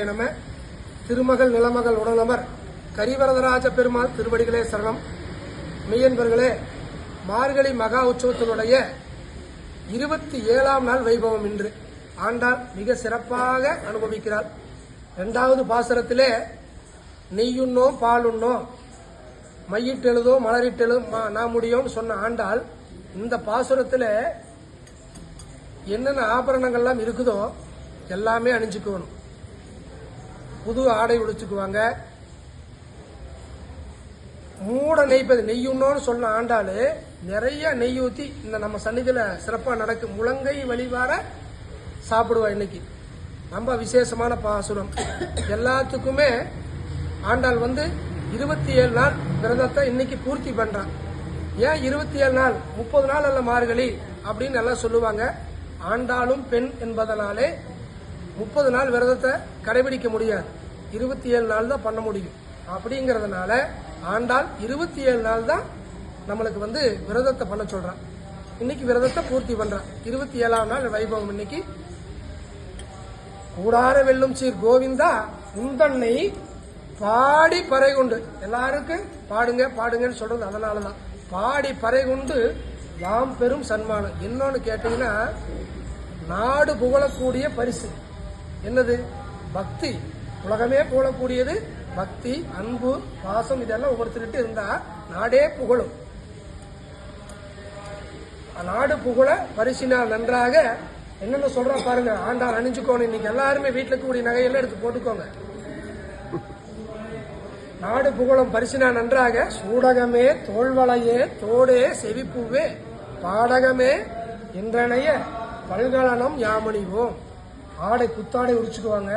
நம திருமகள் நிலமகள் உடனமர் கரிவரதராஜ பெருமாள் திருவடிகளே சரணம். மெய்யன்பர்களே, மார்கழி மகா உற்சவத்தினுடைய 27ஆம் நாள் வைபவம் இன்று. ஆண்டாள் மிக சிறப்பாக அனுபவிக்கிறாள். 2வது பாசுரத்திலே நெய்யுண்ணோம் பாலுண்ணோம் மையிட்டெழுதோ மலரிட்டெழு நான் முடியும்னு சொன்ன ஆண்டாள் இந்த பாசுரத்தில் என்னென்ன ஆபரணங்கள்லாம் இருக்குதோ எல்லாமே அணிஞ்சுக்கணும். புது ஆடை உடிச்சுக்குவாங்க. மூட நெய்ப்பது நெய்யுண்ணோன்னு சொன்ன ஆண்டாள் நிறைய நெய் ஊற்றி இந்த நம்ம சன்னிதியில் சிறப்பாக நடக்கும். முழங்கை வழிவார சாப்பிடுவா. இன்னைக்கு ரொம்ப விசேஷமான பாசுரம். எல்லாத்துக்குமே ஆண்டாள் 27 நாள் விரதத்தை இன்னைக்கு பூர்த்தி பண்றான். ஏன் 27 நாள் 30 நாள் அல்ல மார்கழி அப்படின்னு எல்லாம் சொல்லுவாங்க. ஆண்டாளும் பெண் என்பதனாலே 30 நாள் விரதத்தை கடைபிடிக்க முடியாது. 27 நாள் தான் பண்ண முடியும். அப்படிங்கறதுனால ஆண்டாள் 27 நாள் தான் நம்மளுக்கு விரதத்தை பண்ண சொல்றான். இன்னைக்கு விரதத்தை பூர்த்தி பண்றான். 27ஆம் நாள் வைபவம். இன்னைக்கு கூடார வெல்லும் சீர் கோவிந்தா உந்தன்னை பாடி பறை கொண்டு எல்லாருக்கும் பாடுங்க பாடுங்கன்னு சொல்றது அதனாலதான். பாடி பறை கொண்டு யாம் பெரும் சன்மானம். என்னன்னு கேட்டீங்கன்னா, நாடு புகழக்கூடிய பரிசு என்னது? பக்தி. உலகமே புகழக்கூடியது பக்தி, அன்பு, பாசம். இதெல்லாம் ஒவ்வொருத்தருக்கிட்ட இருந்தா நாடே புகழும். நாடு புகழ பரிசினால் நன்றாக என்னென்ன சொல்ற பாருங்க. ஆண்டாள் அணிஞ்சுக்கோணும். இன்னைக்கு எல்லாருமே வீட்டுல கூடிய நகையெல்லாம் எடுத்து போட்டுக்கோங்க. நாடு புகழும் பரிசினா நன்றாக சூடகமே தோல்வளையே தோடே செவிப்பூவே பாடகமே என்றனைய பல்கலனம் யாமணிவோம். ஆடை புத்தாடை உடிச்சுக்குவாங்க.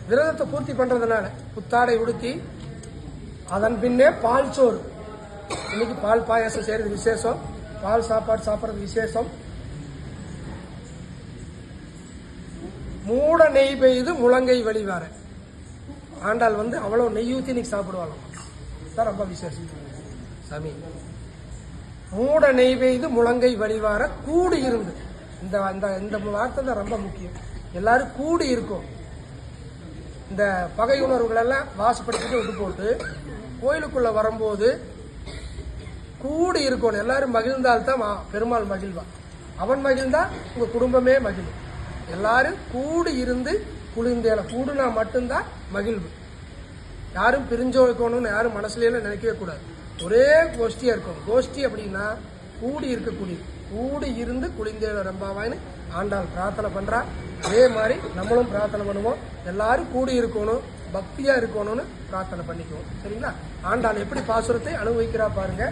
விரதத்தை பூர்த்தி பண்றதுனால புத்தாடை உடுத்தி அதன் பின்னே பால் சோறு. இன்னைக்கு பால் பாயாசம் செய்யறது விசேஷம். பால் சாப்பாடு சாப்பிட்றது விசேஷம். மூட நெய் பெய்து முழங்கை வழிவார. ஆண்டாள் அவ்வளவு நெய் ஊத்தி இன்னைக்கு சாப்பிடுவாங்க. ரொம்ப விசேஷம் சாமி. மூட நெய் பெய்து முழங்கை வழிவார கூடி இருந்து. இந்த வார்த்தை தான் ரொம்ப முக்கியம். எல்லாரும் கூடி இருக்கும். இந்த பகை உணர்வுகள் எல்லாம் வாசப்படுத்திட்டு விட்டு போட்டு கோயிலுக்குள்ள வரும்போது கூடி இருக்கணும். எல்லாரும் மகிழ்ந்தால்தான் பெருமாள் மகிழ்வா. அவன் மகிழ்ந்தா உங்க குடும்பமே மகிழும். எல்லாரும் கூடி இருந்து குளிர்ந்தேல கூடுனா மட்டும்தான் மகிழ்வு. யாரும் பிரிஞ்சு வைக்கணும்னு யாரும் மனசுல நினைக்கவே கூடாது. ஒரே கோஷ்டியா இருக்கணும். கோஷ்டி அப்படின்னா கூடி இருக்கக்கூடிய, கூடி இருந்து குளிர்ந்தேல ரம்பாவாயின்னு ஆண்டாள் பிரார்த்தனை பண்றா. அதே மாதிரி நம்மளும் பிரார்த்தனை பண்ணுவோம். எல்லாரும் கூடி இருக்கணும், பக்தியா இருக்கணும்னு பிரார்த்தனை பண்ணிக்குவோம். சரிங்களா? ஆண்டாள் எப்படி பாசுரத்தை அனுபவிக்கிறா பாருங்க.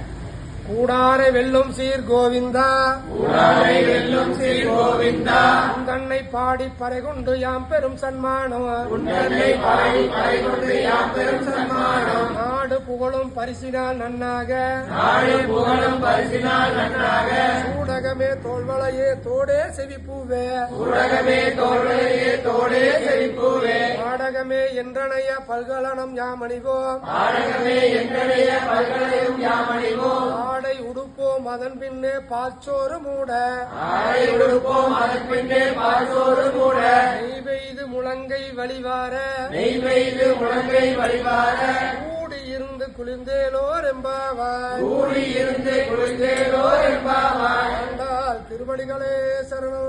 கூடாரை வெல்லும் சீர் கோவிந்தா, கூடாரை வெல்லும் சீர் கோவிந்தா, உந்தன்னை பாடி பறை கொண்டு யாம் பெரும் சன்மானம், உந்தன்னை பாடி பறை கொண்டு யாம் பெரும் சன்மானம், நாடு புகழும் பரிசினால் நன்னாக, நாடு புகழும் பரிசினால் நன்னாக, சூடகமே தோல்வளையே தோடே செவிப்பூவே, சூடகமே தோல்வளையே தோடே செவிப்பூவே, பாடகமே என்றனைய பல்கலனம் யாமணிவோம், பாடகமே என்றனைய பல்கலனம் யாமணிவோம், ஆடை உடுப்போம் அதன் பின்னே பாச்சோறு மூட, ஆடை உடுப்போம் அதன் பின்னே பாச்சோறு மூட, நெய் பெய்து முழங்கை வழிவார, நெய் பெய்து முழங்கை வழிவார, கூடி இருந்து குளிர்ந்தேலோர் எம்பாவாய், கூடி இருந்து குளிர்ந்தேலோர் எம்பாவாய். திருவடிகளே சரணம்.